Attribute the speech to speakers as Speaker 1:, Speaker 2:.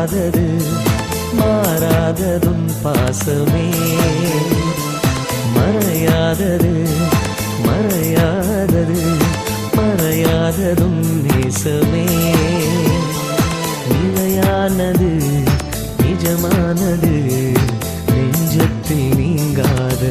Speaker 1: மாறாதது மாறாததும் பாசமே மறையாதது மறையாதது மறையாததும் நேசமே நிலையானது நிஜமானது நெஞ்சத்தில் நீங்காத